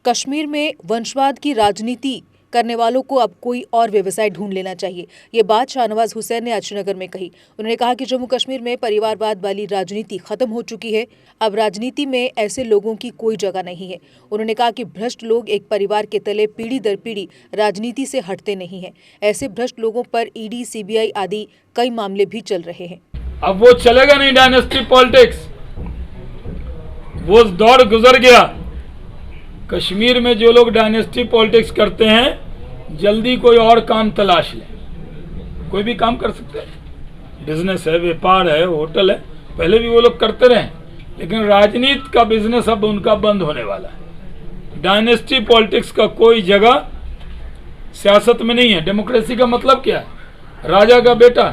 कश्मीर में वंशवाद की राजनीति करने वालों को अब कोई और व्यवसाय ढूंढ लेना चाहिए। ये बात शाहनवाज हुसैन ने आज श्रीनगर में कही। उन्होंने कहा कि जम्मू कश्मीर में परिवारवाद वाली राजनीति खत्म हो चुकी है। अब राजनीति में ऐसे लोगों की कोई जगह नहीं है। उन्होंने कहा कि भ्रष्ट लोग एक परिवार के तले पीढ़ी दर पीढ़ी राजनीति से हटते नहीं हैं। ऐसे भ्रष्ट लोगों पर ईडी, सीबीआई आदि कई मामले भी चल रहे हैं। अब वो चलेगा नहीं डायनेस्टी पॉलिटिक्स, वो दौर गुजर गया। कश्मीर में जो लोग डायनेस्टी पॉलिटिक्स करते हैं जल्दी कोई और काम तलाश लें। कोई भी काम कर सकते हैं, बिजनेस है, व्यापार है, होटल है, पहले भी वो लोग करते रहे, लेकिन राजनीति का बिजनेस अब उनका बंद होने वाला है। डायनेस्टी पॉलिटिक्स का कोई जगह सियासत में नहीं है। डेमोक्रेसी का मतलब क्या है? राजा का बेटा,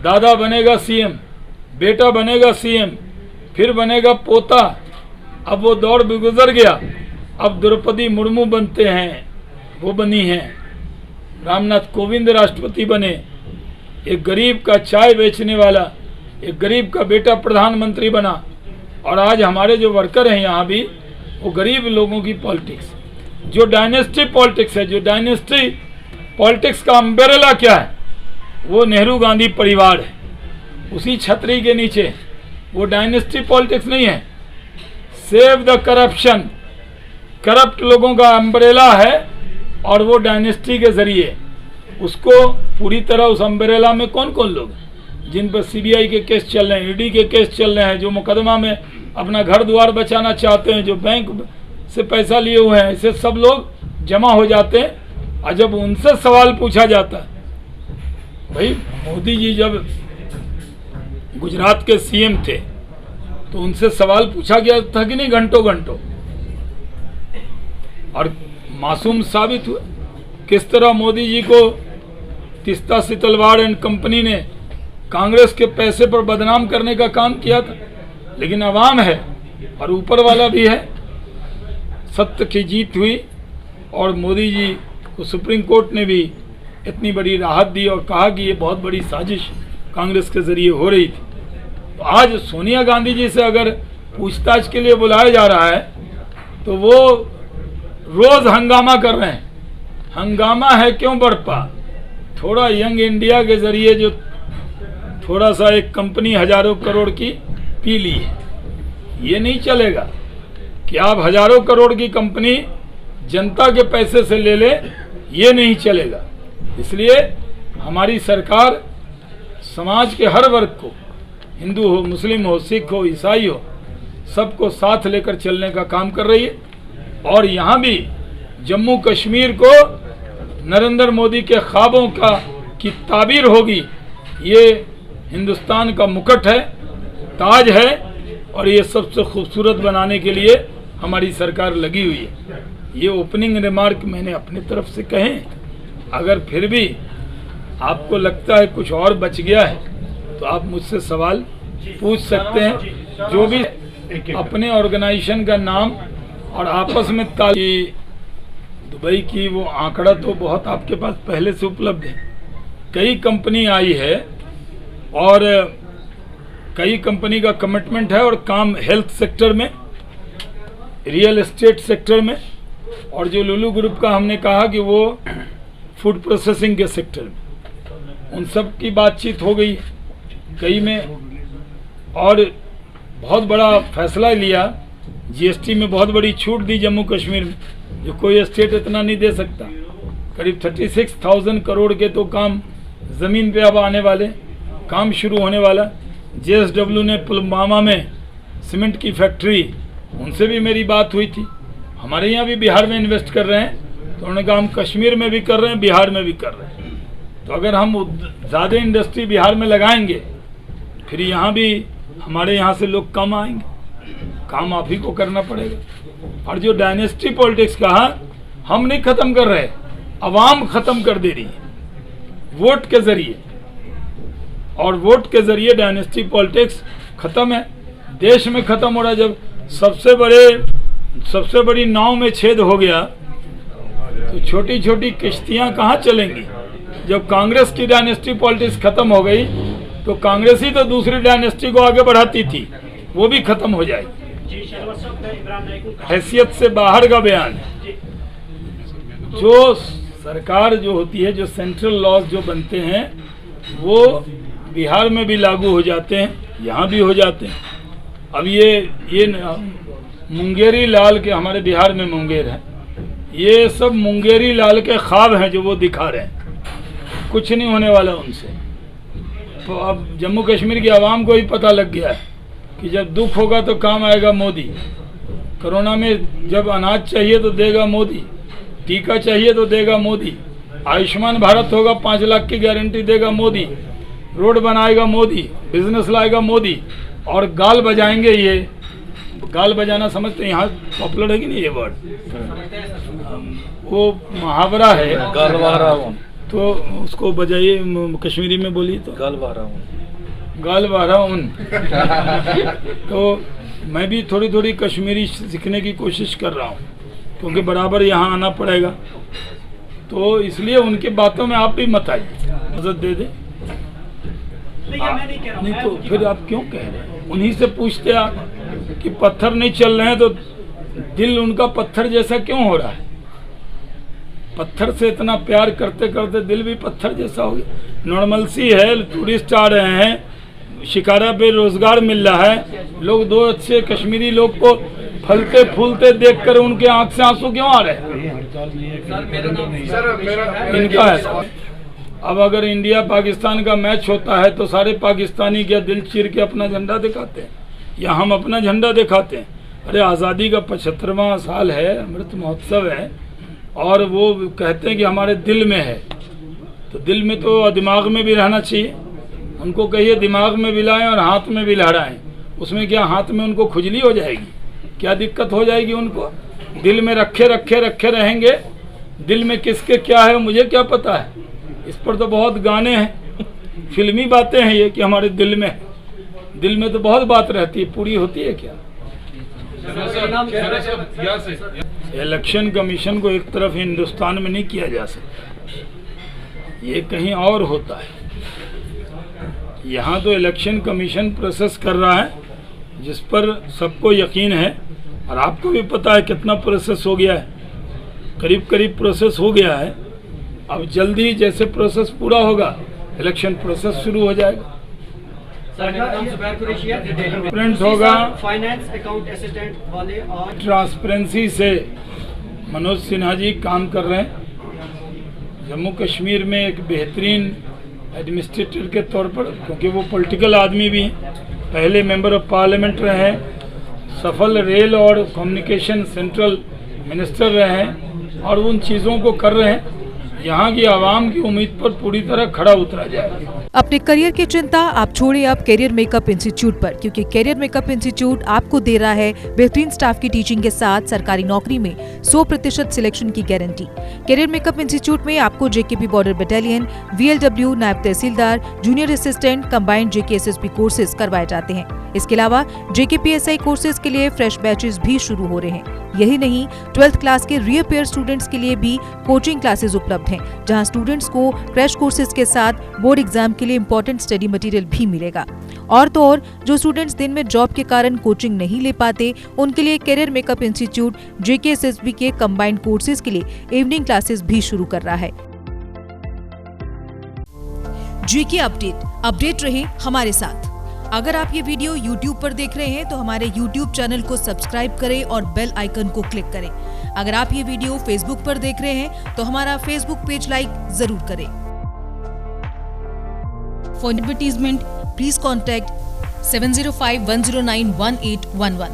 दादा बनेगा सीएम, बेटा बनेगा सीएम, फिर बनेगा पोता। अब वो दौर भी गुजर गया। अब द्रौपदी मुर्मू बनते हैं, वो बनी हैं, रामनाथ कोविंद राष्ट्रपति बने, एक गरीब का चाय बेचने वाला, एक गरीब का बेटा प्रधानमंत्री बना। और आज हमारे जो वर्कर हैं यहाँ भी, वो गरीब लोगों की पॉलिटिक्स, जो डायनेस्टी पॉलिटिक्स है, जो डायनेस्टी पॉलिटिक्स का अम्ब्रेला क्या है, वो नेहरू गांधी परिवार है। उसी छतरी के नीचे वो डायनेस्टी पॉलिटिक्स नहीं है। सेव द करप्शन, करप्ट लोगों का अम्ब्रेला है, और वो डायनेस्टी के जरिए उसको पूरी तरह, उस अम्ब्रेला में कौन कौन लोग हैं जिन पर सीबीआई के केस चल रहे हैं, ईडी के केस चल रहे हैं, जो मुकदमा में अपना घर द्वार बचाना चाहते हैं, जो बैंक से पैसा लिए हुए हैं, ऐसे सब लोग जमा हो जाते हैं। और जब उनसे सवाल पूछा जाता है, भाई मोदी जी जब गुजरात के सीएम थे तो उनसे सवाल पूछा गया था कि नहीं, घंटों घंटों, और मासूम साबित हुए। किस तरह मोदी जी को तीस्ता सितलवाड़ एंड कंपनी ने कांग्रेस के पैसे पर बदनाम करने का काम किया था, लेकिन अवाम है और ऊपर वाला भी है। सत्य की जीत हुई और मोदी जी को सुप्रीम कोर्ट ने भी इतनी बड़ी राहत दी और कहा कि ये बहुत बड़ी साजिश कांग्रेस के जरिए हो रही थी। तो आज सोनिया गांधी जी से अगर पूछताछ के लिए बुलाया जा रहा है तो वो रोज हंगामा कर रहे हैं। हंगामा है क्यों बरपा? थोड़ा यंग इंडिया के जरिए जो थोड़ा सा एक कंपनी हजारों करोड़ की पी ली है, ये नहीं चलेगा कि आप हजारों करोड़ की कंपनी जनता के पैसे से ले ले, ये नहीं चलेगा। इसलिए हमारी सरकार समाज के हर वर्ग को, हिंदू हो, मुस्लिम हो, सिख हो, ईसाई हो, सबको साथ लेकर चलने का काम कर रही है। और यहाँ भी जम्मू कश्मीर को नरेंद्र मोदी के ख्वाबों की ताबीर होगी। ये हिंदुस्तान का मुकुट है, ताज है, और ये सबसे खूबसूरत बनाने के लिए हमारी सरकार लगी हुई है। ये ओपनिंग रिमार्क मैंने अपनी तरफ से कहे। अगर फिर भी आपको लगता है कुछ और बच गया है तो आप मुझसे सवाल पूछ सकते हैं। जो भी अपने ऑर्गेनाइजेशन का नाम और आपस में दुबई की वो आंकड़ा तो बहुत आपके पास पहले से उपलब्ध है। कई कंपनी आई है और कई कंपनी का कमिटमेंट है, और काम हेल्थ सेक्टर में, रियल एस्टेट सेक्टर में, और जो लुलु ग्रुप का हमने कहा कि वो फूड प्रोसेसिंग के सेक्टर में, उन सब की बातचीत हो गई कई में। और बहुत बड़ा फैसला लिया, जीएसटी में बहुत बड़ी छूट दी जम्मू कश्मीर में, जो कोई स्टेट इतना नहीं दे सकता। करीब 36,000 करोड़ के तो काम ज़मीन पे अब आने वाले, काम शुरू होने वाला। जेएसडब्ल्यू ने पुलवामा में सीमेंट की फैक्ट्री, उनसे भी मेरी बात हुई थी। हमारे यहाँ भी बिहार में इन्वेस्ट कर रहे हैं, तो उन्होंने कहा हम कश्मीर में भी कर रहे हैं, बिहार में भी कर रहे हैं। तो अगर हम ज़्यादा इंडस्ट्री बिहार में लगाएंगे, फिर यहाँ भी हमारे यहाँ से लोग कम आएंगे, काम आप ही को करना पड़ेगा। और जो डायनेस्टी पॉलिटिक्स कहा, हम नहीं खत्म कर रहे, अवाम खत्म कर दे रही है वोट के जरिए, और वोट के जरिए डायनेस्टी पॉलिटिक्स खत्म है, देश में खत्म हो रहा है। जब सबसे बड़ी नाव में छेद हो गया तो छोटी छोटी किश्तियां कहाँ चलेंगी? जब कांग्रेस की डायनेस्टी पॉलिटिक्स खत्म हो गई तो कांग्रेस ही तो दूसरी डायनेस्टी को आगे बढ़ाती थी, वो भी खत्म हो जाएगी। हैसियत से बाहर का बयान है। जो सरकार जो होती है, जो सेंट्रल लॉज जो बनते हैं वो बिहार में भी लागू हो जाते हैं, यहाँ भी हो जाते हैं। अब ये मुंगेरी लाल के, हमारे बिहार में मुंगेर है, ये सब मुंगेरी लाल के ख्वाब हैं जो वो दिखा रहे हैं। कुछ नहीं होने वाला उनसे। तो अब जम्मू कश्मीर की आवाम को ही पता लग गया है कि जब दुख होगा तो काम आएगा मोदी। कोरोना में जब अनाज चाहिए तो देगा मोदी, टीका चाहिए तो देगा मोदी, आयुष्मान भारत होगा 5 लाख की गारंटी देगा मोदी, रोड बनाएगा मोदी, बिजनेस लाएगा मोदी, और गाल बजाएंगे। ये गाल बजाना समझते हैं, यहाँ पॉपुलर है कि नहीं ये वर्ड? वो मुहावरा है, गाल बहरा हूँ, तो उसको बजाइए कश्मीरी में बोलिए तो। गाल बहरा हूँ, गाल बहरा उन। तो मैं भी थोड़ी थोड़ी कश्मीरी सीखने की कोशिश कर रहा हूँ, क्योंकि बराबर यहाँ आना पड़ेगा। तो इसलिए उनकी बातों में आप भी मत आइए, मदद दे दे। नहीं तो फिर आप क्यों कह रहे हैं? उन्हीं से पूछते आप कि पत्थर नहीं चल रहे हैं तो दिल उनका पत्थर जैसा क्यों हो रहा है? पत्थर से इतना प्यार करते करते दिल भी पत्थर जैसा हो गया। नॉर्मल सी है, टूरिस्ट आ रहे हैं, शिकारा पे रोजगार मिल रहा है, लोग दो अच्छे कश्मीरी लोग को फलते फूलते देखकर उनके आंख से आंसू क्यों आ रहे हैं? इनका है। अब अगर इंडिया पाकिस्तान का मैच होता है तो सारे पाकिस्तानी क्या दिल चीर के अपना झंडा दिखाते हैं, या हम अपना झंडा दिखाते हैं? अरे आज़ादी का 75वां साल है, अमृत महोत्सव है, और वो कहते हैं कि हमारे दिल में है। तो दिल में तो दिमाग में भी रहना चाहिए। उनको कहिए दिमाग में भी लाएं और हाथ में भी लहराएं। उसमें क्या हाथ में उनको खुजली हो जाएगी? क्या दिक्कत हो जाएगी उनको? दिल में रखे रखे रखे रहेंगे। दिल में किसके क्या है मुझे क्या पता है? इस पर तो बहुत गाने हैं, फिल्मी बातें हैं ये कि हमारे दिल में। दिल में तो बहुत बात रहती है, पूरी होती है क्या? इलेक्शन कमीशन को एक तरफ हिंदुस्तान में नहीं किया जा सकता, ये कहीं और होता है। यहाँ तो इलेक्शन कमीशन प्रोसेस कर रहा है, जिस पर सबको यकीन है, और आपको भी पता है कितना प्रोसेस हो गया है। करीब करीब प्रोसेस हो गया है। अब जल्दी जैसे प्रोसेस पूरा होगा, इलेक्शन प्रोसेस शुरू हो जाएगा। ट्रांसपेरेंट होगा, फाइनेंस अकाउंट असिस्टेंट वाले और ट्रांसपेरेंसी से मनोज सिन्हा जी काम कर रहे हैं। जम्मू कश्मीर में एक बेहतरीन एडमिनिस्ट्रेटर के तौर पर, क्योंकि वो पॉलिटिकल आदमी भी हैं, पहले मेंबर ऑफ पार्लियामेंट रहे हैं, सफल रेल और कम्युनिकेशन सेंट्रल मिनिस्टर रहे हैं, और उन चीज़ों को कर रहे हैं। यहाँ की आवाम की उम्मीद पर पूरी तरह खड़ा उतरा जाएगा। अपने करियर की चिंता आप छोड़िए अब कैरियर मेकअप इंस्टीट्यूट पर, क्योंकि कैरियर मेकअप इंस्टीट्यूट आपको दे रहा है बेहतरीन स्टाफ की टीचिंग के साथ सरकारी नौकरी में 100% सिलेक्शन की गारंटी। कैरियर मेकअप इंस्टीट्यूट में आपको जेकेपी बॉर्डर बटालियन, VLW, नायब तहसीलदार, junior assistant, combined JKSSB courses करवाए जाते हैं। इसके अलावा JKPSI कोर्सेज के लिए फ्रेश बैचेस भी शुरू हो रहे हैं। यही नहीं, 12th क्लास के रीअपेयर स्टूडेंट्स के लिए भी कोचिंग क्लासेस उपलब्ध हैं, जहां स्टूडेंट्स को क्रैश कोर्सेज के साथ बोर्ड एग्जाम के लिए इंपॉर्टेंट स्टडी मटेरियल भी मिलेगा। और तो और जो स्टूडेंट्स दिन में जॉब के कारण कोचिंग नहीं ले पाते, उनके लिए कैरियर मेकअप इंस्टीट्यूट JKSSB के कंबाइंड कोर्सेज के लिए इवनिंग क्लासेस भी शुरू कर रहा है। GK अपडेट रहे हमारे साथ। अगर आप ये वीडियो YouTube पर देख रहे हैं तो हमारे YouTube चैनल को सब्सक्राइब करें और बेल आइकन को क्लिक करें। अगर आप ये वीडियो Facebook पर देख रहे हैं तो हमारा Facebook पेज लाइक जरूर करें। For advertisement please contact 7051091811।